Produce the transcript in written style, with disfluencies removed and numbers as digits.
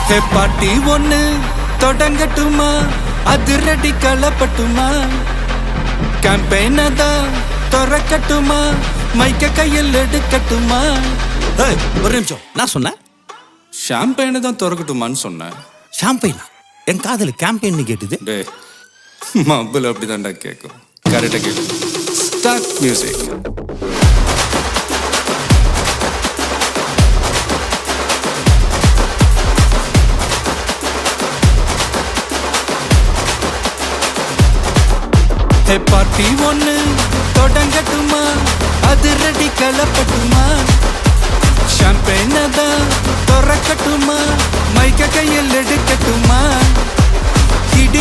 ஹே பாட்டி ஒண்ணு தொடங்கட்டுமா, அதிரடி களப்பட்டுமா, கேம்பெயின தான் திறக்கட்டுமா, மைக்க கையில் எடுக்கட்டுமா. ஒரு நிமிஷம், நான் சொன்னேன் ஷாம்பெயினை தான் திறக்கட்டுமான்னு சொன்னேன். ஷாம்பெயினா? என் காதல் கேம்பெயின் கேட்டுது. டே மப்பிள் அப்படிதான்டா கேட்கும். கரெக்டாக கேட்கு. Start music. ஹே பார்ட்டி ஒண்ணு தொடங்கட்டுமா, அதிரடி களப்பட்டுமா, ஷாம்பெயினை தான் திறக்கட்டுமா, மைக்க கையில் எடுக்கட்டுமா.